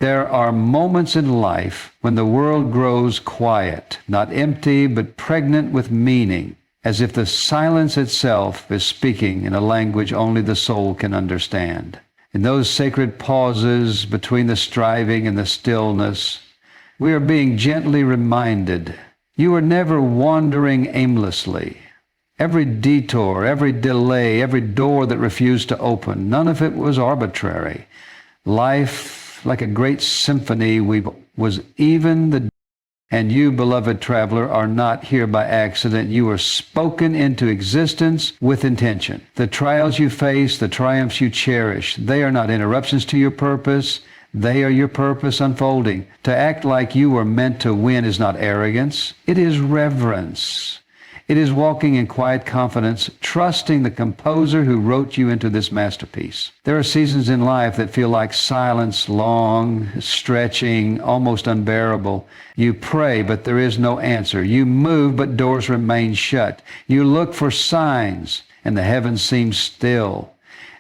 There are moments in life when the world grows quiet, not empty, but pregnant with meaning, as if the silence itself is speaking in a language only the soul can understand. In those sacred pauses between the striving and the stillness, we are being gently reminded, you are never wandering aimlessly. Every detour, every delay, every door that refused to open, none of it was arbitrary. Life, like a great symphony, was even. And you, beloved traveler, are not here by accident. You are spoken into existence with intention. The trials you face, the triumphs you cherish, they are not interruptions to your purpose. They are your purpose unfolding. To act like you were meant to win is not arrogance. It is reverence. It is walking in quiet confidence, trusting the composer who wrote you into this masterpiece. There are seasons in life that feel like silence, long, stretching, almost unbearable. You pray, but there is no answer. You move, but doors remain shut. You look for signs, and the heavens seem still.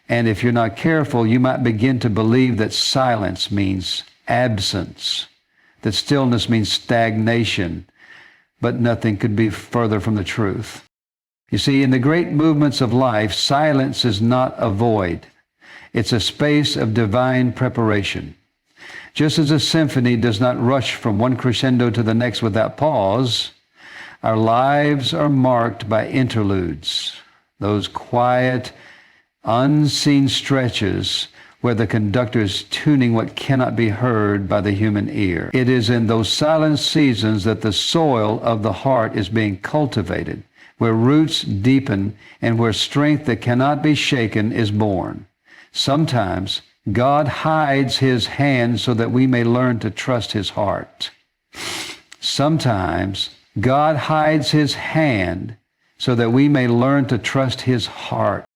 And if you're not careful, you might begin to believe that silence means absence, that stillness means stagnation. But nothing could be further from the truth. You see, in the great movements of life, silence is not a void. It's a space of divine preparation. Just as a symphony does not rush from one crescendo to the next without pause, our lives are marked by interludes, those quiet, unseen stretches where the conductor is tuning what cannot be heard by the human ear. It is in those silent seasons that the soil of the heart is being cultivated, where roots deepen and where strength that cannot be shaken is born. Sometimes God hides his hand so that we may learn to trust his heart. Sometimes God hides his hand so that we may learn to trust his heart.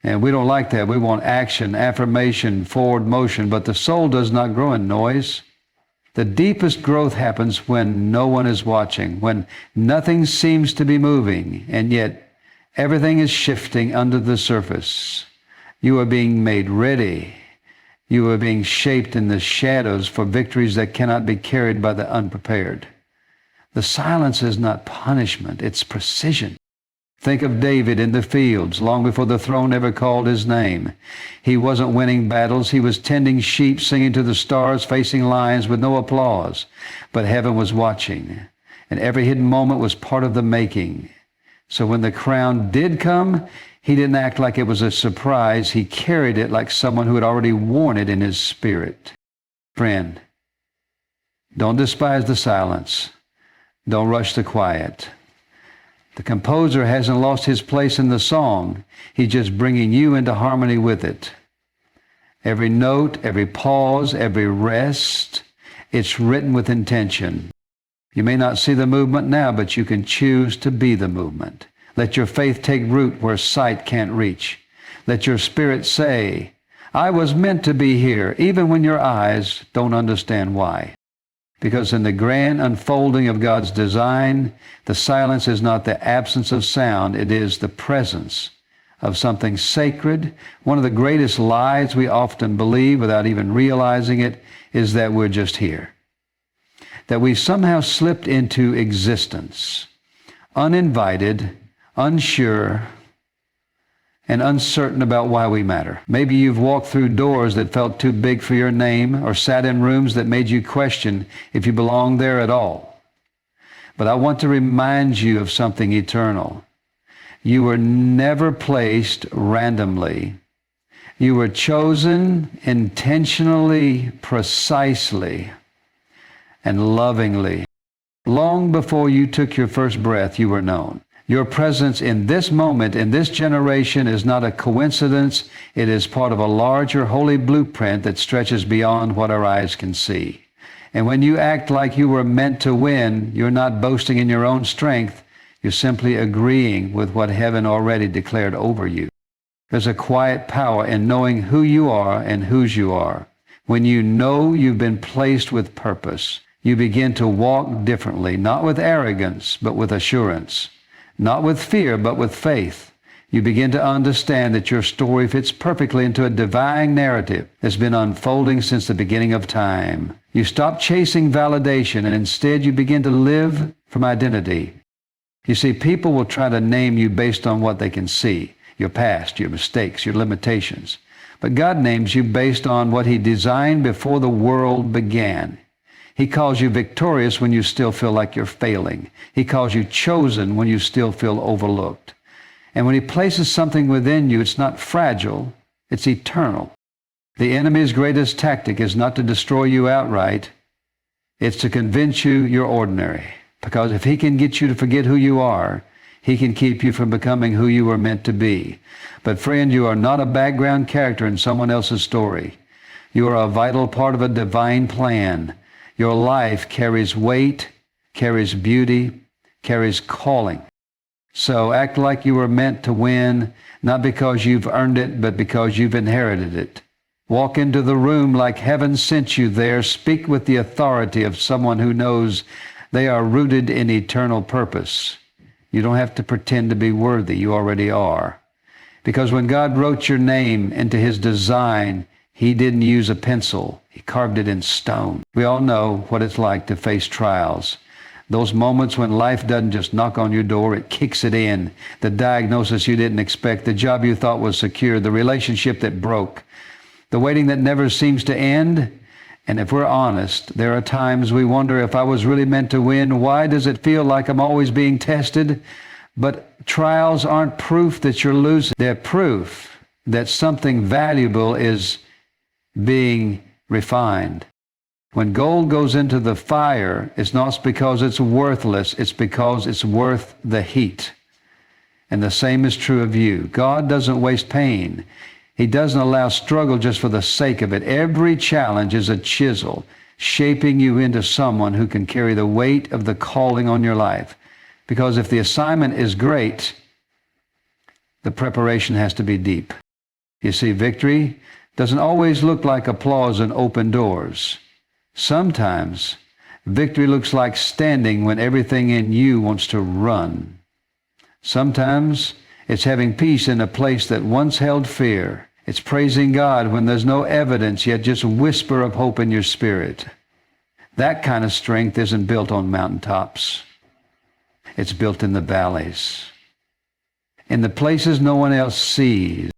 And we don't like that. We want action, affirmation, forward motion, but the soul does not grow in noise. The deepest growth happens when no one is watching, when nothing seems to be moving, and yet everything is shifting under the surface. You are being made ready. You are being shaped in the shadows for victories that cannot be carried by the unprepared. The silence is not punishment, it's precision. Think of David in the fields, long before the throne ever called his name. He wasn't winning battles. He was tending sheep, singing to the stars, facing lions with no applause. But heaven was watching, and every hidden moment was part of the making. So when the crown did come, he didn't act like it was a surprise. He carried it like someone who had already worn it in his spirit. Friend, don't despise the silence. Don't rush the quiet. The composer hasn't lost his place in the song. He's just bringing you into harmony with it. Every note, every pause, every rest, it's written with intention. You may not see the movement now, but you can choose to be the movement. Let your faith take root where sight can't reach. Let your spirit say, I was meant to be here, even when your eyes don't understand why. Because in the grand unfolding of God's design, the silence is not the absence of sound, it is the presence of something sacred. One of the greatest lies we often believe without even realizing it is that we're just here. That we've somehow slipped into existence, uninvited, unsure, and uncertain about why we matter. Maybe you've walked through doors that felt too big for your name, or sat in rooms that made you question if you belong there at all. But I want to remind you of something eternal. You were never placed randomly. You were chosen intentionally, precisely, and lovingly. Long before you took your first breath, you were known. Your presence in this moment, in this generation, is not a coincidence. It is part of a larger holy blueprint that stretches beyond what our eyes can see. And when you act like you were meant to win, you're not boasting in your own strength. You're simply agreeing with what heaven already declared over you. There's a quiet power in knowing who you are and whose you are. When you know you've been placed with purpose, you begin to walk differently, not with arrogance, but with assurance. Not with fear, but with faith. You begin to understand that your story fits perfectly into a divine narrative that's been unfolding since the beginning of time. You stop chasing validation, and instead you begin to live from identity. You see, people will try to name you based on what they can see, your past, your mistakes, your limitations. But God names you based on what He designed before the world began. He calls you victorious when you still feel like you're failing. He calls you chosen when you still feel overlooked. And when He places something within you, it's not fragile, it's eternal. The enemy's greatest tactic is not to destroy you outright. It's to convince you you're ordinary. Because if he can get you to forget who you are, he can keep you from becoming who you were meant to be. But friend, you are not a background character in someone else's story. You are a vital part of a divine plan. Your life carries weight, carries beauty, carries calling. So act like you were meant to win, not because you've earned it, but because you've inherited it. Walk into the room like heaven sent you there. Speak with the authority of someone who knows they are rooted in eternal purpose. You don't have to pretend to be worthy. You already are. Because when God wrote your name into His design, He didn't use a pencil. He carved it in stone. We all know what it's like to face trials. Those moments when life doesn't just knock on your door, it kicks it in. The diagnosis you didn't expect, the job you thought was secure, the relationship that broke, the waiting that never seems to end. And if we're honest, there are times we wonder, if I was really meant to win, why does it feel like I'm always being tested? But trials aren't proof that you're losing. They're proof that something valuable is being refined. When gold goes into the fire, it's not because it's worthless, it's because it's worth the heat. And the same is true of you. God doesn't waste pain. He doesn't allow struggle just for the sake of it. Every challenge is a chisel, shaping you into someone who can carry the weight of the calling on your life. Because if the assignment is great, the preparation has to be deep. You see, victory doesn't always look like applause and open doors. Sometimes victory looks like standing when everything in you wants to run. Sometimes it's having peace in a place that once held fear. It's praising God when there's no evidence, yet just a whisper of hope in your spirit. That kind of strength isn't built on mountaintops. It's built in the valleys, in the places no one else sees.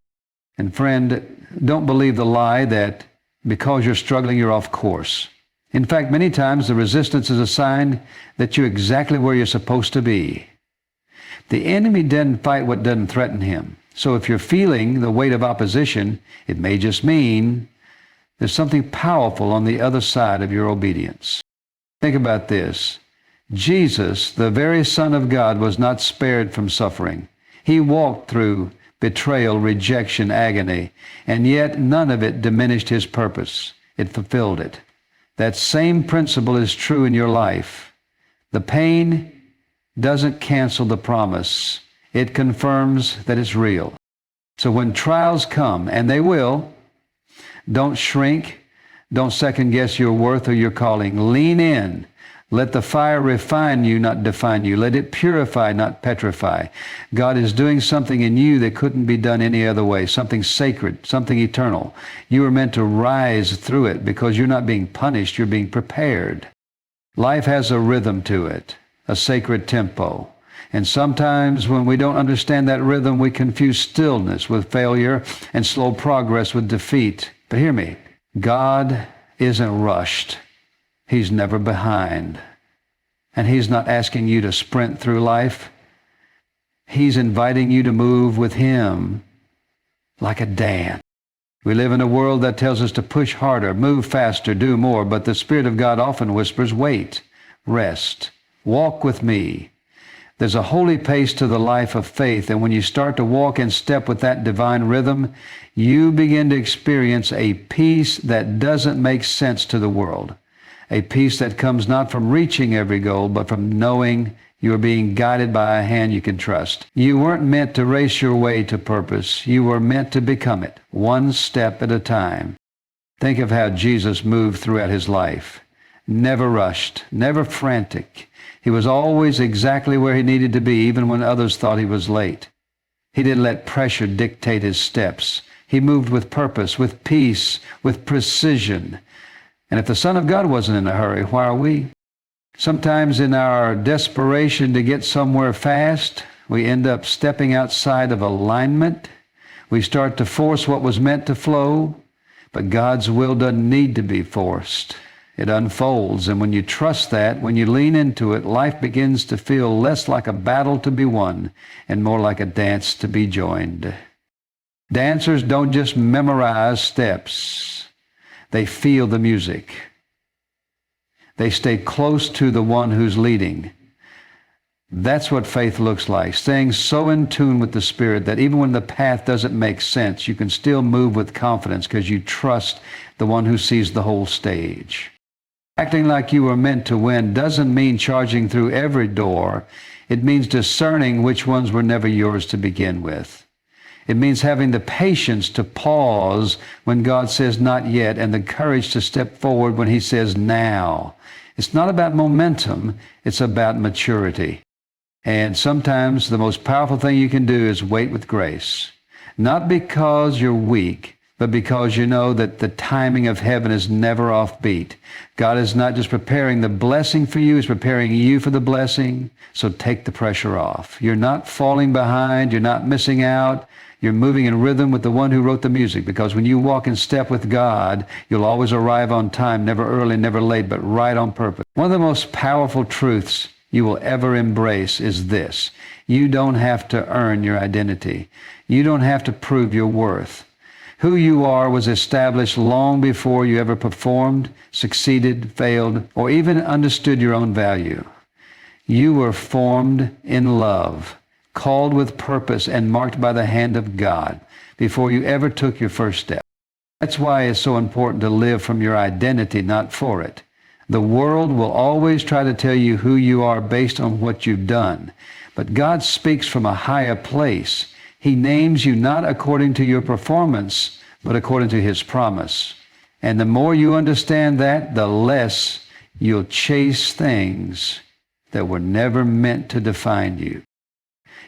And friend, don't believe the lie that because you're struggling, you're off course. In fact, many times the resistance is a sign that you're exactly where you're supposed to be. The enemy doesn't fight what doesn't threaten him. So if you're feeling the weight of opposition, it may just mean there's something powerful on the other side of your obedience. Think about this. Jesus, the very Son of God, was not spared from suffering. He walked through betrayal, rejection, agony, and yet none of it diminished His purpose. It fulfilled it. That same principle is true in your life. The pain doesn't cancel the promise. It confirms that it's real. So when trials come, and they will, don't shrink. Don't second guess your worth or your calling. Lean in. Let the fire refine you, not define you. Let it purify, not petrify. God is doing something in you that couldn't be done any other way, something sacred, something eternal. You are meant to rise through it because you're not being punished, you're being prepared. Life has a rhythm to it, a sacred tempo. And sometimes when we don't understand that rhythm, we confuse stillness with failure and slow progress with defeat. But hear me, God isn't rushed. He's never behind. And He's not asking you to sprint through life. He's inviting you to move with Him like a dance. We live in a world that tells us to push harder, move faster, do more, but the Spirit of God often whispers, wait, rest, walk with me. There's a holy pace to the life of faith, and when you start to walk in step with that divine rhythm, you begin to experience a peace that doesn't make sense to the world. A peace that comes not from reaching every goal, but from knowing you are being guided by a hand you can trust. You weren't meant to race your way to purpose. You were meant to become it, one step at a time. Think of how Jesus moved throughout His life. Never rushed, never frantic. He was always exactly where He needed to be, even when others thought He was late. He didn't let pressure dictate his steps. He moved with purpose, with peace, with precision. And if the Son of God wasn't in a hurry, why are we? Sometimes in our desperation to get somewhere fast, we end up stepping outside of alignment. We start to force what was meant to flow, but God's will doesn't need to be forced. It unfolds, and when you trust that, when you lean into it, life begins to feel less like a battle to be won and more like a dance to be joined. Dancers don't just memorize steps. They feel the music. They stay close to the one who's leading. That's what faith looks like, staying so in tune with the Spirit that even when the path doesn't make sense, you can still move with confidence because you trust the one who sees the whole stage. Acting like you were meant to win doesn't mean charging through every door. It means discerning which ones were never yours to begin with. It means having the patience to pause when God says not yet and the courage to step forward when he says now. It's not about momentum, it's about maturity. And sometimes the most powerful thing you can do is wait with grace. Not because you're weak, but because you know that the timing of heaven is never offbeat. God is not just preparing the blessing for you, he's preparing you for the blessing. So take the pressure off. You're not falling behind, you're not missing out. You're moving in rhythm with the one who wrote the music, because when you walk in step with God, you'll always arrive on time, never early, never late, but right on purpose. One of the most powerful truths you will ever embrace is this: you don't have to earn your identity. You don't have to prove your worth. Who you are was established long before you ever performed, succeeded, failed, or even understood your own value. You were formed in love, called with purpose, and marked by the hand of God before you ever took your first step. That's why it's so important to live from your identity, not for it. The world will always try to tell you who you are based on what you've done. But God speaks from a higher place. He names you not according to your performance, but according to his promise. And the more you understand that, the less you'll chase things that were never meant to define you.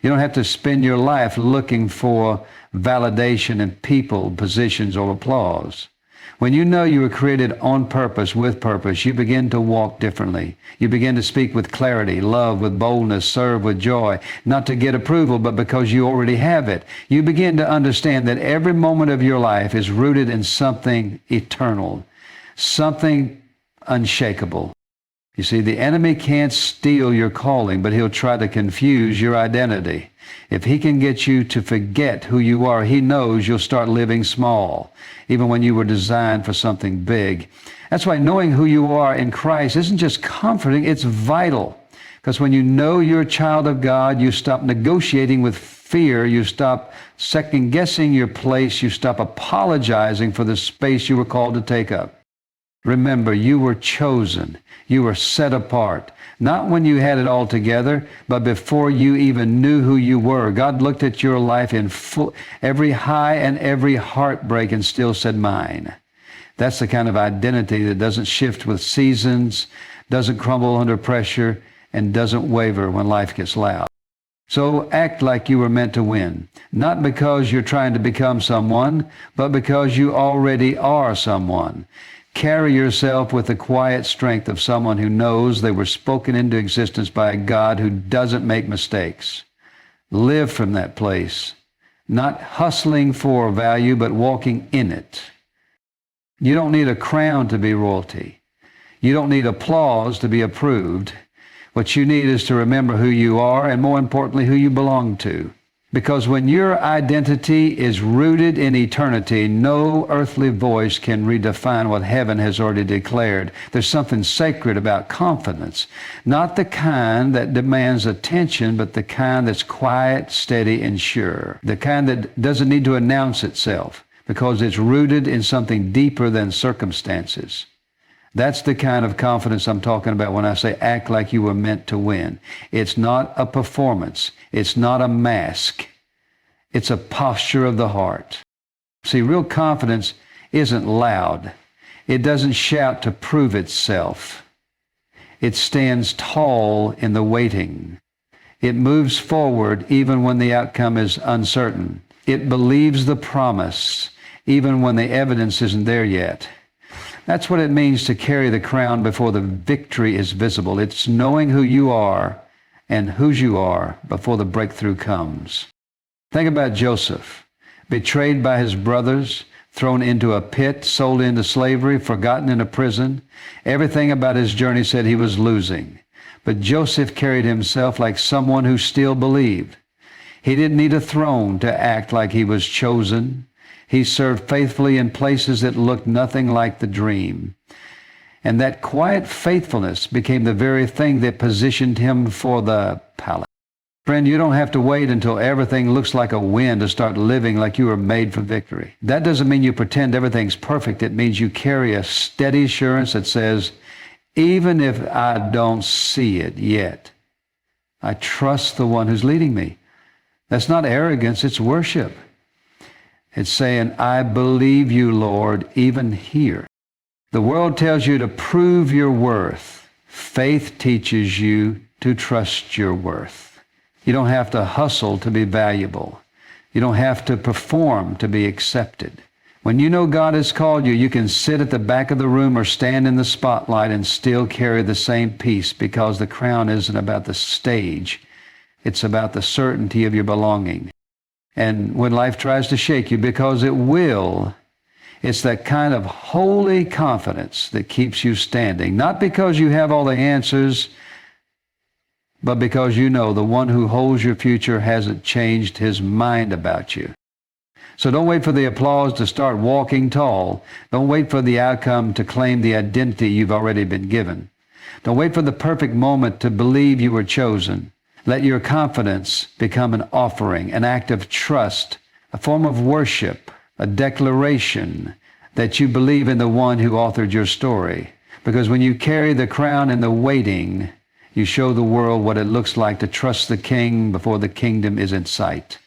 You don't have to spend your life looking for validation in people, positions, or applause. When you know you were created on purpose, with purpose, you begin to walk differently. You begin to speak with clarity, love with boldness, serve with joy, not to get approval, but because you already have it. You begin to understand that every moment of your life is rooted in something eternal, something unshakable. You see, the enemy can't steal your calling, but he'll try to confuse your identity. If he can get you to forget who you are, he knows you'll start living small, even when you were designed for something big. That's why knowing who you are in Christ isn't just comforting, it's vital. Because when you know you're a child of God, you stop negotiating with fear, you stop second-guessing your place, you stop apologizing for the space you were called to take up. Remember, you were chosen. You were set apart. Not when you had it all together, but before you even knew who you were. God looked at your life in full, every high and every heartbreak, and still said, mine. That's the kind of identity that doesn't shift with seasons, doesn't crumble under pressure, and doesn't waver when life gets loud. So act like you were meant to win, not because you're trying to become someone, but because you already are someone. Carry yourself with the quiet strength of someone who knows they were spoken into existence by a God who doesn't make mistakes. Live from that place, not hustling for value, but walking in it. You don't need a crown to be royalty. You don't need applause to be approved. What you need is to remember who you are, and more importantly, who you belong to. Because when your identity is rooted in eternity, no earthly voice can redefine what heaven has already declared. There's something sacred about confidence, not the kind that demands attention, but the kind that's quiet, steady, and sure. The kind that doesn't need to announce itself because it's rooted in something deeper than circumstances. That's the kind of confidence I'm talking about when I say act like you were meant to win. It's not a performance. It's not a mask. It's a posture of the heart. See, real confidence isn't loud. It doesn't shout to prove itself. It stands tall in the waiting. It moves forward even when the outcome is uncertain. It believes the promise even when the evidence isn't there yet. That's what it means to carry the crown before the victory is visible. It's knowing who you are and whose you are before the breakthrough comes. Think about Joseph, betrayed by his brothers, thrown into a pit, sold into slavery, forgotten in a prison. Everything about his journey said he was losing. But Joseph carried himself like someone who still believed. He didn't need a throne to act like he was chosen. He served faithfully in places that looked nothing like the dream. And that quiet faithfulness became the very thing that positioned him for the palace. Friend, you don't have to wait until everything looks like a win to start living like you were made for victory. That doesn't mean you pretend everything's perfect. It means you carry a steady assurance that says, even if I don't see it yet, I trust the one who's leading me. That's not arrogance, it's worship. It's saying, I believe you, Lord, even here. The world tells you to prove your worth. Faith teaches you to trust your worth. You don't have to hustle to be valuable. You don't have to perform to be accepted. When you know God has called you, you can sit at the back of the room or stand in the spotlight and still carry the same peace, because the crown isn't about the stage. It's about the certainty of your belonging. And when life tries to shake you, because it will, it's that kind of holy confidence that keeps you standing. Not because you have all the answers, but because you know the one who holds your future hasn't changed his mind about you. So don't wait for the applause to start walking tall. Don't wait for the outcome to claim the identity you've already been given. Don't wait for the perfect moment to believe you were chosen. Let your confidence become an offering, an act of trust, a form of worship, a declaration that you believe in the one who authored your story. Because when you carry the crown in the waiting, you show the world what it looks like to trust the King before the kingdom is in sight.